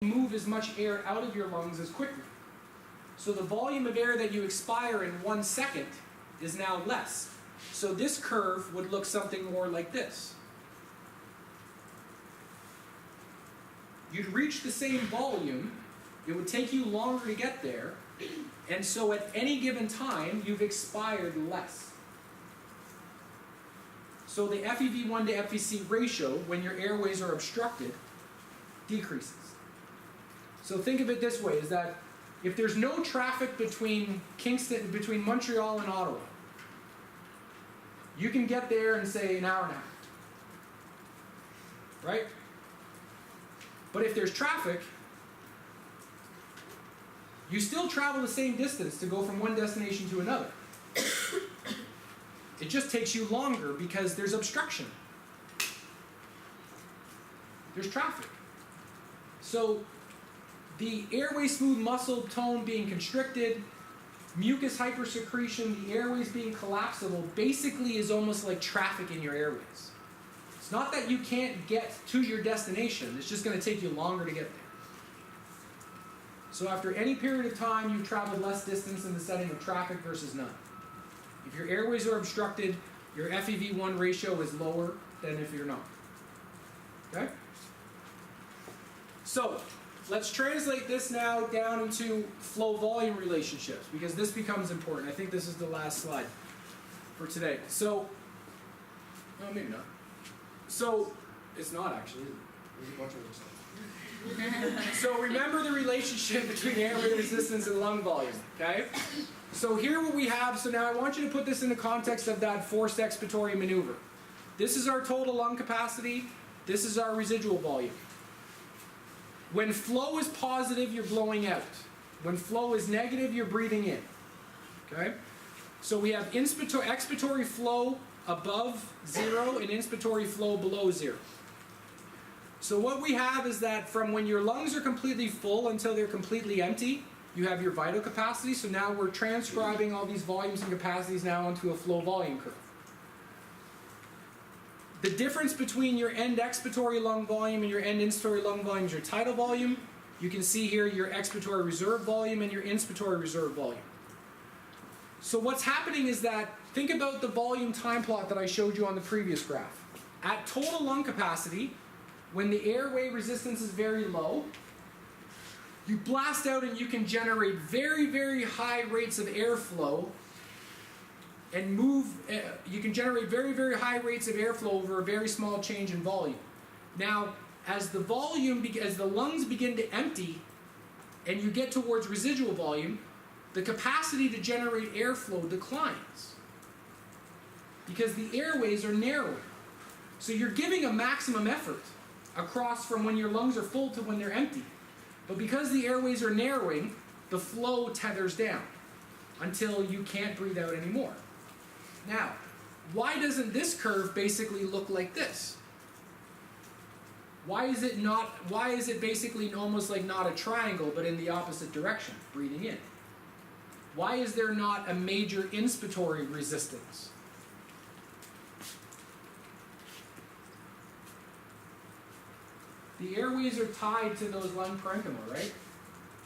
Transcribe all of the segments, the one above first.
move as much air out of your lungs as quickly. So the volume of air that you expire in 1 second is now less. So this curve would look something more like this. You'd reach the same volume, it would take you longer to get there, and so at any given time, you've expired less. So the FEV1 to FVC ratio, when your airways are obstructed, decreases. So think of it this way, is that if there's no traffic between between Montreal and Ottawa, you can get there in, say, an hour and a half. Right? But if there's traffic, you still travel the same distance to go from one destination to another. It just takes you longer because there's obstruction. There's traffic. So the airway smooth muscle tone being constricted, mucus hypersecretion, the airways being collapsible, basically is almost like traffic in your airways. It's not that you can't get to your destination, it's just going to take you longer to get there. So after any period of time, you've traveled less distance in the setting of traffic versus none. If your airways are obstructed, your FEV1 ratio is lower than if you're not. Okay? So let's translate this now down into flow-volume relationships, because this becomes important. I think this is the last slide for today. So, no, maybe not. So, it's not actually, is it? There's a bunch of other slides. So remember the relationship between airway resistance and lung volume, okay? So here what we have, so now I want you to put this in the context of that forced expiratory maneuver. This is our total lung capacity, this is our residual volume. When flow is positive, you're blowing out. When flow is negative, you're breathing in, okay? So we have expiratory flow above 0 and inspiratory flow below 0. So what we have is that from when your lungs are completely full until they're completely empty, you have your vital capacity. So now we're transcribing all these volumes and capacities now onto a flow volume curve. The difference between your end expiratory lung volume and your end inspiratory lung volume is your tidal volume. You can see here your expiratory reserve volume and your inspiratory reserve volume. So what's happening is that, think about the volume time plot that I showed you on the previous graph. At total lung capacity, when the airway resistance is very low, you blast out and you can generate very, very high rates of airflow and you can generate very, very high rates of airflow over a very small change in volume. Now, as the lungs begin to empty and you get towards residual volume, the capacity to generate airflow declines because the airways are narrowing. So you're giving a maximum effort across from when your lungs are full to when they're empty. But because the airways are narrowing, the flow tethers down until you can't breathe out anymore. Now, why doesn't this curve basically look like this? Why is it basically almost like not a triangle but in the opposite direction, breathing in? Why is there not a major inspiratory resistance? The airways are tied to those lung parenchyma, right?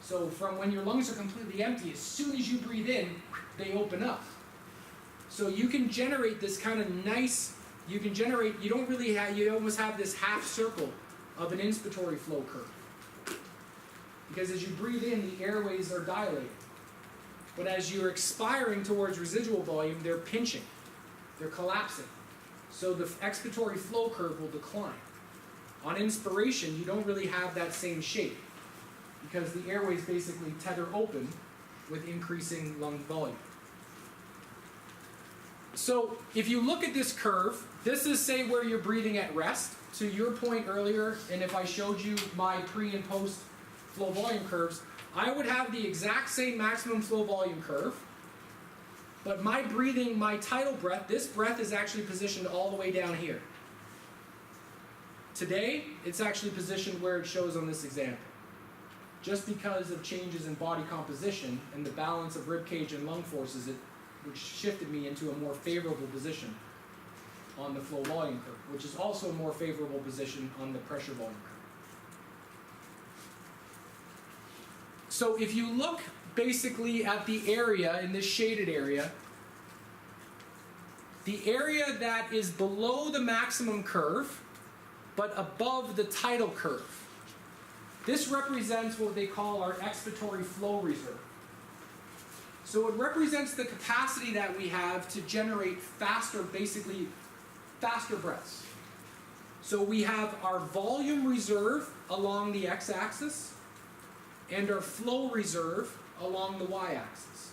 So from when your lungs are completely empty, as soon as you breathe in, they open up. So you can generate this kind of nice, you almost have this half circle of an inspiratory flow curve. Because as you breathe in, the airways are dilating. But as you're expiring towards residual volume, they're pinching, they're collapsing. So the expiratory flow curve will decline. On inspiration, you don't really have that same shape because the airways basically tether open with increasing lung volume. So if you look at this curve, this is, say, where you're breathing at rest. To your point earlier, and if I showed you my pre and post flow volume curves, I would have the exact same maximum flow volume curve, but my breathing, my tidal breath, this breath is actually positioned all the way down here. Today, it's actually positioned where it shows on this example. Just because of changes in body composition and the balance of rib cage and lung forces, which shifted me into a more favorable position on the flow volume curve, which is also a more favorable position on the pressure volume curve. So if you look basically at the area in this shaded area, the area that is below the maximum curve but above the tidal curve, this represents what they call our expiratory flow reserve. So it represents the capacity that we have to generate faster breaths. So we have our volume reserve along the x-axis and our flow reserve along the y-axis.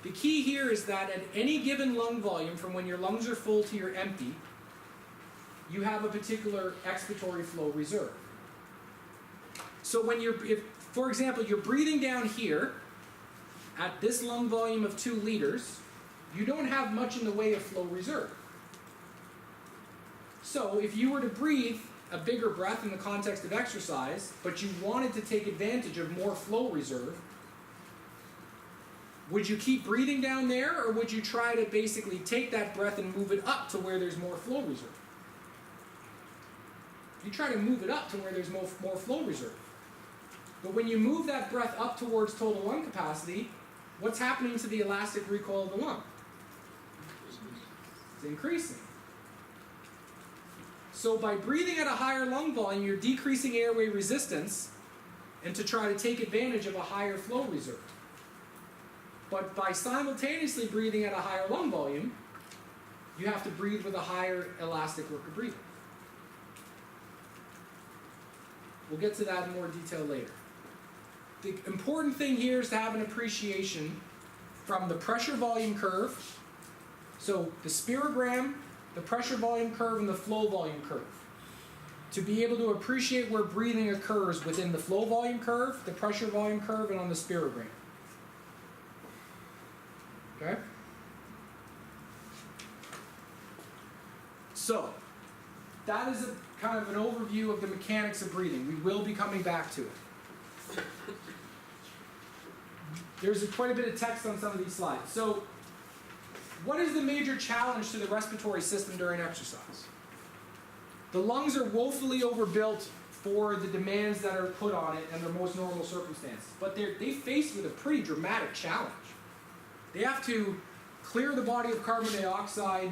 The key here is that at any given lung volume, from when your lungs are full to you're empty, you have a particular expiratory flow reserve. So when for example, you're breathing down here at this lung volume of 2 liters, you don't have much in the way of flow reserve. So if you were to breathe a bigger breath in the context of exercise, but you wanted to take advantage of more flow reserve, would you keep breathing down there, or would you try to basically take that breath and move it up to where there's more flow reserve? You try to move it up to where there's more flow reserve. But when you move that breath up towards total lung capacity, what's happening to the elastic recoil of the lung? It's increasing. So by breathing at a higher lung volume, you're decreasing airway resistance and to try to take advantage of a higher flow reserve. But by simultaneously breathing at a higher lung volume, you have to breathe with a higher elastic work of breathing. We'll get to that in more detail later. The important thing here is to have an appreciation from the pressure volume curve, so the spirogram, the pressure volume curve, and the flow volume curve, to be able to appreciate where breathing occurs within the flow volume curve, the pressure volume curve, and on the spirogram. Okay? So, that is kind of an overview of the mechanics of breathing. We will be coming back to it. There's quite a bit of text on some of these slides. So, what is the major challenge to the respiratory system during exercise? The lungs are woefully overbuilt for the demands that are put on it and their most normal circumstances. But they're faced with a pretty dramatic challenge. They have to clear the body of carbon dioxide,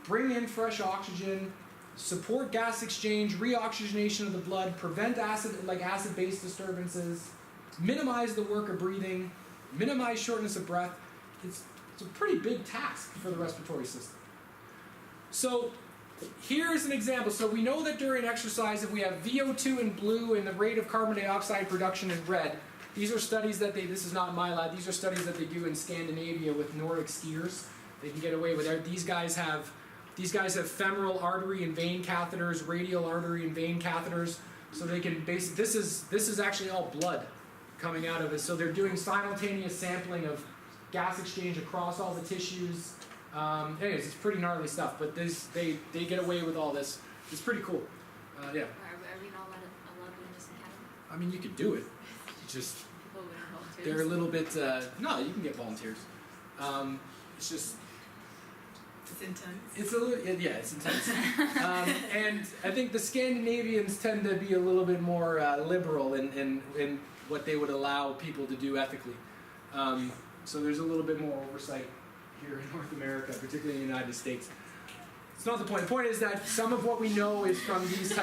bring in fresh oxygen, support gas exchange, reoxygenation of the blood, prevent acid-base disturbances, minimize the work of breathing, minimize shortness of breath. It's a pretty big task for the respiratory system. So here's an example. So we know that during exercise, if we have VO2 in blue and the rate of carbon dioxide production in red, these are studies that this is not in my lab, these are studies that they do in Scandinavia with Nordic skiers. They can get away with it. These guys have femoral artery and vein catheters, radial artery and vein catheters, so they can basically, this is actually all blood coming out of it. So they're doing simultaneous sampling of gas exchange across all the tissues. Anyways, it's pretty gnarly stuff, but they get away with all this. It's pretty cool. Yeah. Are we not allowed to do this in Canada? I mean, you could do it. Just People wouldn't volunteer. they're a little bit. No, you can get volunteers. It's just. It's intense. It's a little, yeah, it's intense. And I think the Scandinavians tend to be a little bit more liberal in what they would allow people to do ethically. So there's a little bit more oversight here in North America, particularly in the United States. It's not the point. The point is that some of what we know is from these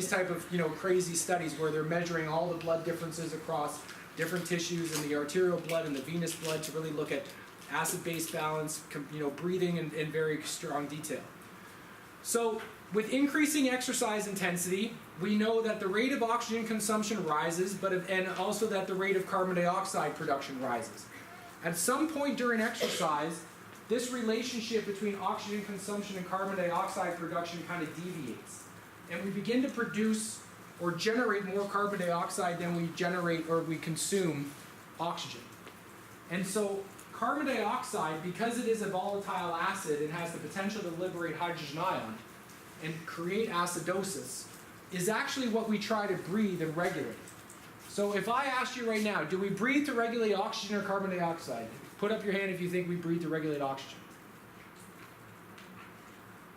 type of crazy studies where they're measuring all the blood differences across different tissues in the arterial blood and the venous blood to really look at acid-base balance, breathing in very strong detail. So with increasing exercise intensity, we know that the rate of oxygen consumption rises, and also that the rate of carbon dioxide production rises. At some point during exercise, this relationship between oxygen consumption and carbon dioxide production kind of deviates. And we begin to produce or generate more carbon dioxide than we generate or we consume oxygen. And so carbon dioxide, because it is a volatile acid and has the potential to liberate hydrogen ion and create acidosis, is actually what we try to breathe and regulate. So if I asked you right now, do we breathe to regulate oxygen or carbon dioxide? Put up your hand if you think we breathe to regulate oxygen.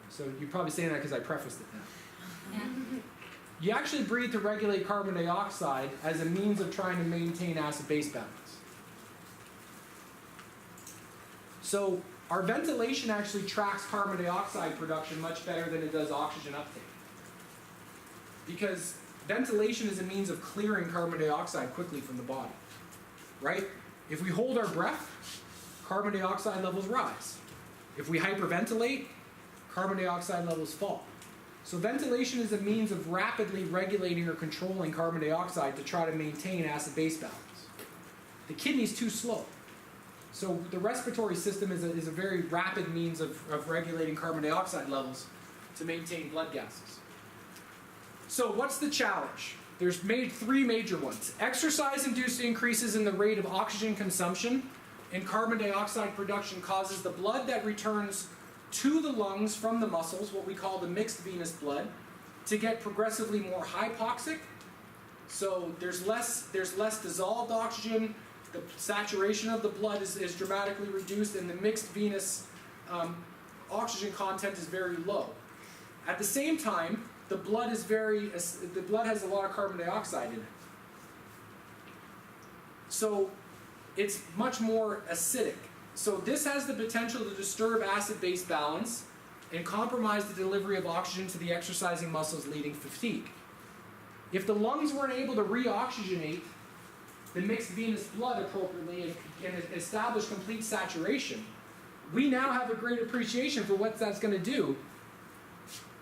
So you're probably saying that because I prefaced it now. Yeah. You actually breathe to regulate carbon dioxide as a means of trying to maintain acid-base balance. So our ventilation actually tracks carbon dioxide production much better than it does oxygen uptake. Because ventilation is a means of clearing carbon dioxide quickly from the body, right? If we hold our breath, carbon dioxide levels rise. If we hyperventilate, carbon dioxide levels fall. So ventilation is a means of rapidly regulating or controlling carbon dioxide to try to maintain acid-base balance. The kidney's too slow. So the respiratory system is a very rapid means of regulating carbon dioxide levels to maintain blood gases. So what's the challenge? There's three major ones. Exercise-induced increases in the rate of oxygen consumption and carbon dioxide production causes the blood that returns to the lungs from the muscles, what we call the mixed venous blood, to get progressively more hypoxic. So there's less dissolved oxygen, the saturation of the blood is dramatically reduced, and the mixed venous oxygen content is very low. At the same time, the blood has a lot of carbon dioxide in it. So it's much more acidic. So this has the potential to disturb acid-base balance and compromise the delivery of oxygen to the exercising muscles, leading to fatigue. If the lungs weren't able to reoxygenate the mixed venous blood appropriately and establish complete saturation, we now have a great appreciation for what that's going to do.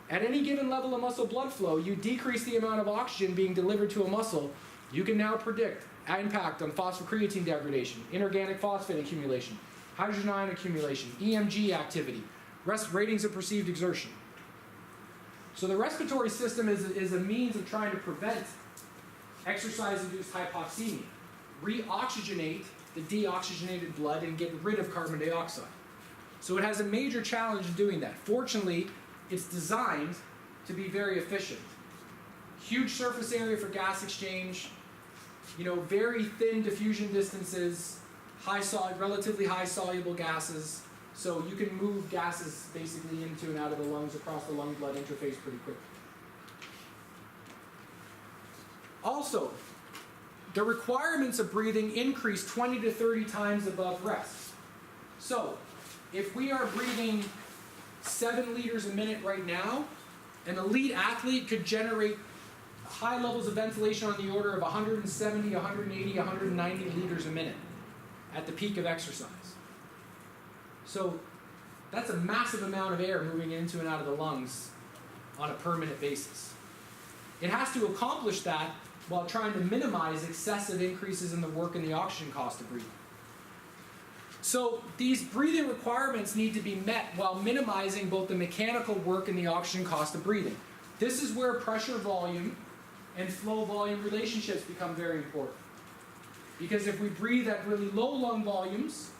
At any given level of muscle blood flow, you decrease the amount of oxygen being delivered to a muscle, you can now predict impact on phosphocreatine degradation, inorganic phosphate accumulation, hydrogen ion accumulation, EMG activity, ratings of perceived exertion. So the respiratory system is a means of trying to prevent exercise-induced hypoxemia, reoxygenate the deoxygenated blood, and get rid of carbon dioxide. So it has a major challenge in doing that. Fortunately, it's designed to be very efficient. Huge surface area for gas exchange, very thin diffusion distances, relatively high soluble gases, so you can move gases basically into and out of the lungs across the lung-blood interface pretty quickly. Also, the requirements of breathing increase 20 to 30 times above rest. So, if we are breathing 7 liters a minute right now, an elite athlete could generate high levels of ventilation on the order of 170, 180, 190 liters a minute at the peak of exercise. So that's a massive amount of air moving into and out of the lungs on a per minute basis. It has to accomplish that while trying to minimize excessive increases in the work and the oxygen cost of breathing. So these breathing requirements need to be met while minimizing both the mechanical work and the oxygen cost of breathing. This is where pressure volume and flow volume relationships become very important. Because if we breathe at really low lung volumes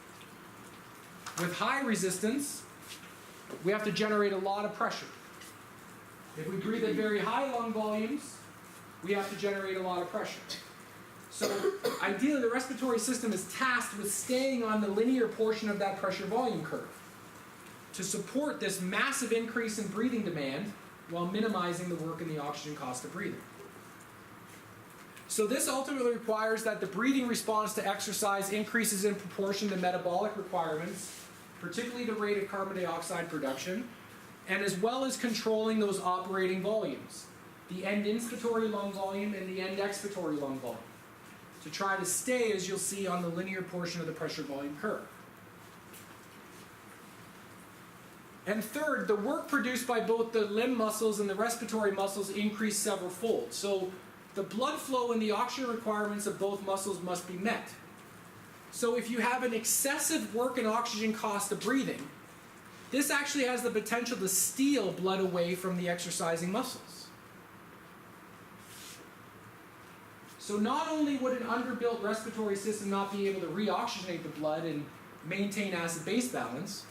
with high resistance, we have to generate a lot of pressure. If we breathe at very high lung volumes, we have to generate a lot of pressure. So ideally, the respiratory system is tasked with staying on the linear portion of that pressure volume curve to support this massive increase in breathing demand while minimizing the work and the oxygen cost of breathing. So this ultimately requires that the breathing response to exercise increases in proportion to metabolic requirements, particularly the rate of carbon dioxide production, and as well as controlling those operating volumes, the end inspiratory lung volume and the end expiratory lung volume, to try to stay, as you'll see, on the linear portion of the pressure volume curve. And third, the work produced by both the limb muscles and the respiratory muscles increase several fold. So the blood flow and the oxygen requirements of both muscles must be met. So if you have an excessive work and oxygen cost of breathing, this actually has the potential to steal blood away from the exercising muscles. So not only would an underbuilt respiratory system not be able to reoxygenate the blood and maintain acid-base balance,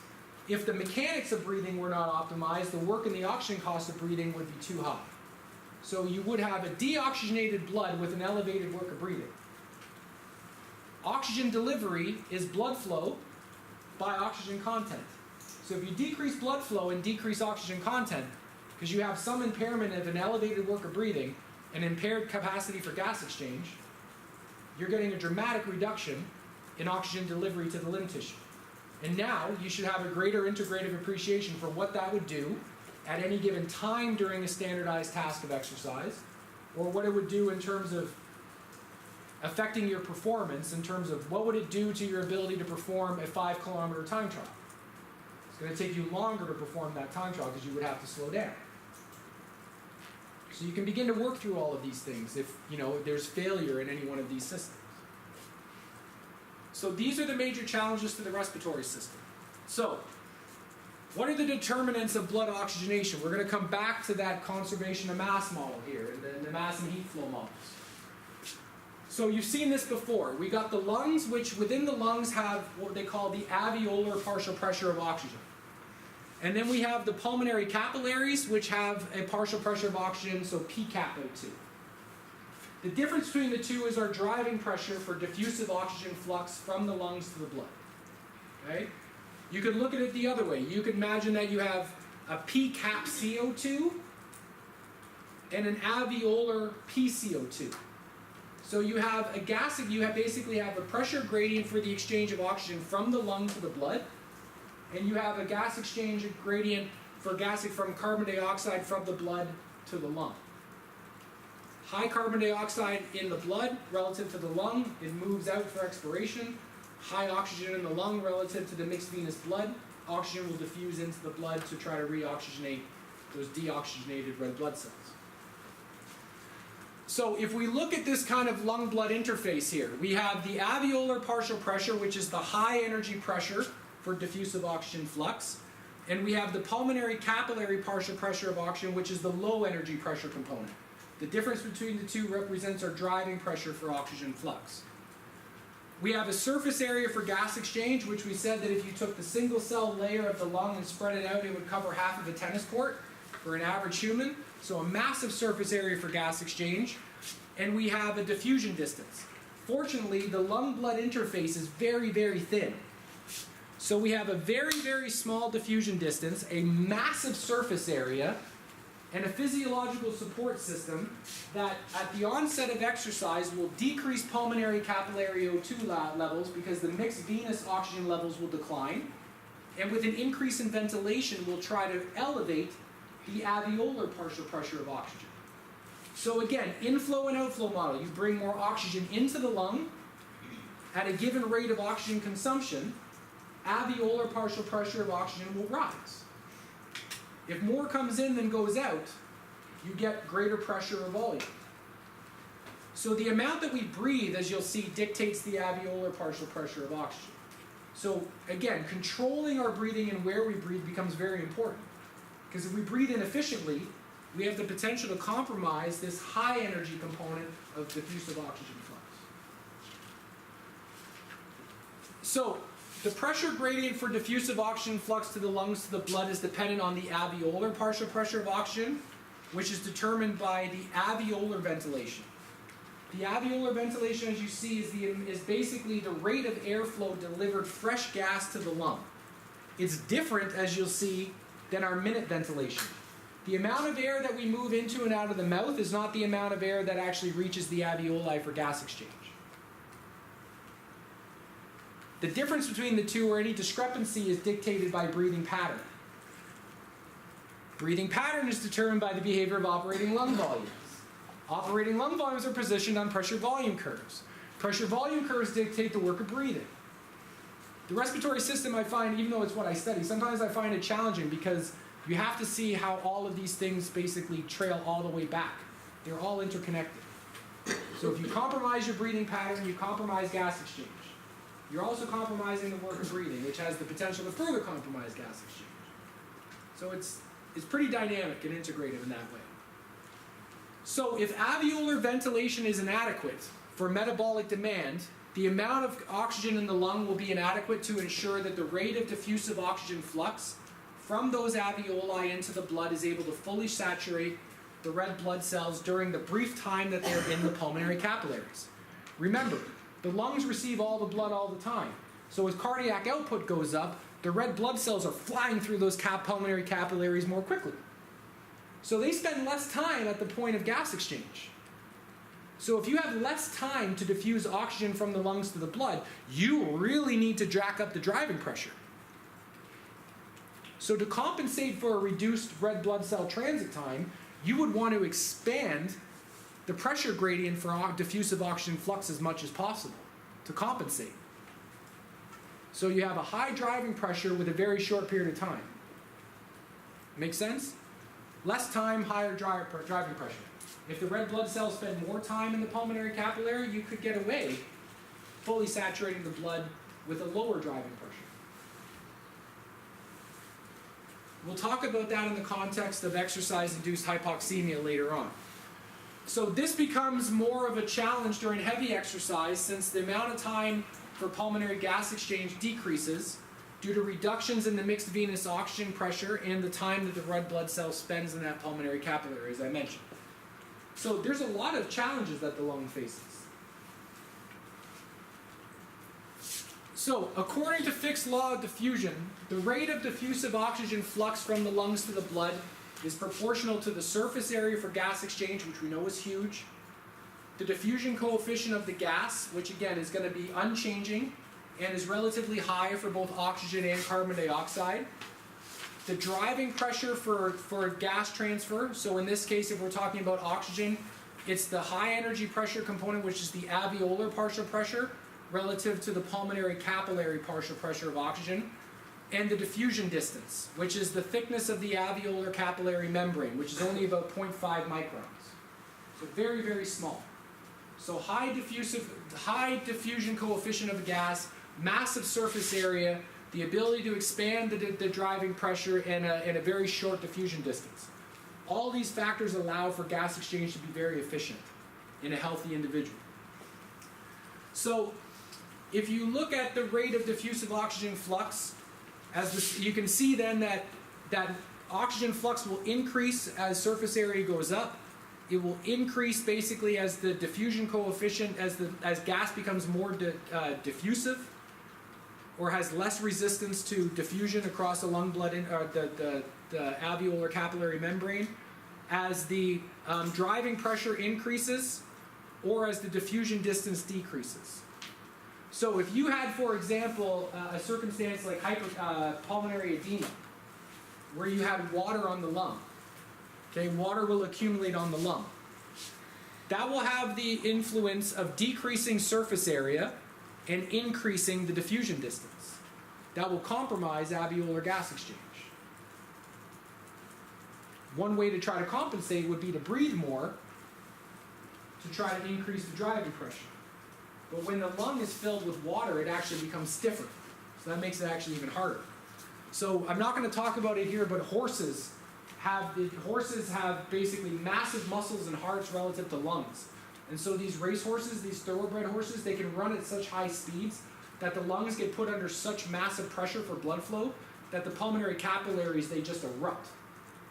if the mechanics of breathing were not optimized, the work and the oxygen cost of breathing would be too high. So you would have a deoxygenated blood with an elevated work of breathing. Oxygen delivery is blood flow by oxygen content. So if you decrease blood flow and decrease oxygen content, because you have some impairment of an elevated work of breathing, an impaired capacity for gas exchange, you're getting a dramatic reduction in oxygen delivery to the limb tissue. And now you should have a greater integrative appreciation for what that would do at any given time during a standardized task of exercise, or what it would do in terms of affecting your performance, in terms of what would it do to your ability to perform a 5-kilometer time trial. It's going to take you longer to perform that time trial because you would have to slow down. So you can begin to work through all of these things if there's failure in any one of these systems. So these are the major challenges to the respiratory system. So, what are the determinants of blood oxygenation? We're going to come back to that conservation of mass model here, and the mass and heat flow models. So you've seen this before. We got the lungs, which within the lungs have what they call the alveolar partial pressure of oxygen. And then we have the pulmonary capillaries, which have a partial pressure of oxygen, so pCaPO2. The difference between the two is our driving pressure for diffusive oxygen flux from the lungs to the blood. Okay? You could look at it the other way. You could imagine that you have a pCaPCO2 and an alveolar pCO2. So you have basically have a pressure gradient for the exchange of oxygen from the lung to the blood, and you have a gas exchange gradient for gassing from carbon dioxide from the blood to the lung. High carbon dioxide in the blood relative to the lung, it moves out for expiration. High oxygen in the lung relative to the mixed venous blood, oxygen will diffuse into the blood to try to reoxygenate those deoxygenated red blood cells. So if we look at this kind of lung-blood interface here, we have the alveolar partial pressure, which is the high energy pressure for diffusive oxygen flux, and we have the pulmonary capillary partial pressure of oxygen, which is the low energy pressure component. The difference between the two represents our driving pressure for oxygen flux. We have a surface area for gas exchange, which we said that if you took the single cell layer of the lung and spread it out, it would cover half of a tennis court for an average human. So a massive surface area for gas exchange. And we have a diffusion distance. Fortunately, the lung-blood interface is very, very thin. So we have a very, very small diffusion distance, a massive surface area, and a physiological support system that at the onset of exercise will decrease pulmonary capillary O2 levels because the mixed venous oxygen levels will decline, and with an increase in ventilation will try to elevate the alveolar partial pressure of oxygen. So again, inflow and outflow model, you bring more oxygen into the lung at a given rate of oxygen consumption, alveolar partial pressure of oxygen will rise. If more comes in than goes out, you get greater pressure or volume. So the amount that we breathe, as you'll see, dictates the alveolar partial pressure of oxygen. So again, controlling our breathing and where we breathe becomes very important. Because if we breathe inefficiently, we have the potential to compromise this high energy component of diffusive oxygen flux. So the pressure gradient for diffusive oxygen flux to the lungs to the blood is dependent on the alveolar partial pressure of oxygen, which is determined by the alveolar ventilation. The alveolar ventilation, as you see, is basically the rate of airflow delivered fresh gas to the lung. It's different, as you'll see, than our minute ventilation. The amount of air that we move into and out of the mouth is not the amount of air that actually reaches the alveoli for gas exchange. The difference between the two, or any discrepancy, is dictated by breathing pattern. Breathing pattern is determined by the behavior of operating lung volumes. Operating lung volumes are positioned on pressure volume curves. Pressure volume curves dictate the work of breathing. The respiratory system, I find, even though it's what I study, sometimes I find it challenging because you have to see how all of these things basically trail all the way back. They're all interconnected. So if you compromise your breathing pattern, you compromise gas exchange. You're also compromising the work of breathing, which has the potential to further compromise gas exchange. So it's pretty dynamic and integrative in that way. So if alveolar ventilation is inadequate for metabolic demand, the amount of oxygen in the lung will be inadequate to ensure that the rate of diffusive oxygen flux from those alveoli into the blood is able to fully saturate the red blood cells during the brief time that they're in the pulmonary capillaries. Remember, the lungs receive all the blood all the time. So as cardiac output goes up, the red blood cells are flying through those pulmonary capillaries more quickly. So they spend less time at the point of gas exchange. So if you have less time to diffuse oxygen from the lungs to the blood, you really need to jack up the driving pressure. So to compensate for a reduced red blood cell transit time, you would want to expand the pressure gradient for diffusive oxygen flux as much as possible to compensate. So you have a high driving pressure with a very short period of time. Make sense? Less time, higher driving pressure. If the red blood cells spend more time in the pulmonary capillary, you could get away fully saturating the blood with a lower driving pressure. We'll talk about that in the context of exercise-induced hypoxemia later on. So this becomes more of a challenge during heavy exercise since the amount of time for pulmonary gas exchange decreases due to reductions in the mixed venous oxygen pressure and the time that the red blood cell spends in that pulmonary capillary, as I mentioned. So there's a lot of challenges that the lung faces. So according to Fick's law of diffusion, the rate of diffusive oxygen flux from the lungs to the blood is proportional to the surface area for gas exchange, which we know is huge, the diffusion coefficient of the gas, which again is going to be unchanging and is relatively high for both oxygen and carbon dioxide, the driving pressure for gas transfer, so in this case if we're talking about oxygen, it's the high energy pressure component, which is the alveolar partial pressure relative to the pulmonary capillary partial pressure of oxygen, and the diffusion distance, which is the thickness of the alveolar capillary membrane, which is only about 0.5 microns. So very, very small. So high diffusion coefficient of a gas, massive surface area, the ability to expand the driving pressure, and a very short diffusion distance. All these factors allow for gas exchange to be very efficient in a healthy individual. So if you look at the rate of diffusive oxygen flux, you can see then that oxygen flux will increase as surface area goes up. It will increase basically as the diffusion coefficient, as gas becomes more diffusive, or has less resistance to diffusion across the lung blood, the alveolar capillary membrane, as the driving pressure increases, or as the diffusion distance decreases. So if you had, for example, a circumstance like pulmonary edema, where you had water on the lung, okay, water will accumulate on the lung. That will have the influence of decreasing surface area and increasing the diffusion distance. That will compromise alveolar gas exchange. One way to try to compensate would be to breathe more to try to increase the driving pressure. But when the lung is filled with water, it actually becomes stiffer. So that makes it actually even harder. So I'm not going to talk about it here, but horses have basically massive muscles and hearts relative to lungs. And so these race horses, these thoroughbred horses, they can run at such high speeds that the lungs get put under such massive pressure for blood flow that the pulmonary capillaries, they just erupt.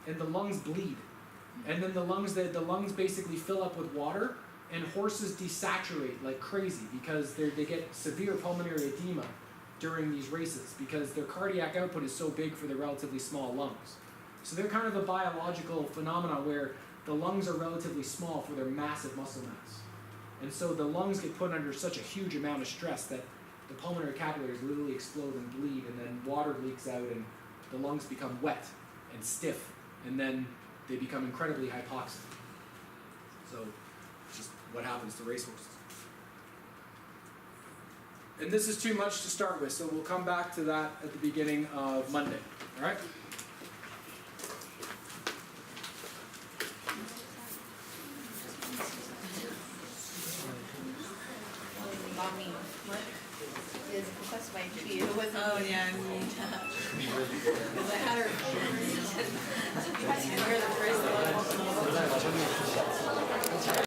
And the lungs bleed. And then the lungs basically fill up with water, and horses desaturate like crazy because they get severe pulmonary edema during these races because their cardiac output is so big for their relatively small lungs. So they're kind of a biological phenomenon where the lungs are relatively small for their massive muscle mass. And so the lungs get put under such a huge amount of stress that the pulmonary capillaries literally explode and bleed, and then water leaks out and the lungs become wet and stiff, and then they become incredibly hypoxic. So just what happens to racehorses. And this is too much to start with, so we'll come back to that at the beginning of Monday. All right? Mommy, what is requested by you? It wasn't. Oh yeah, Because I had her.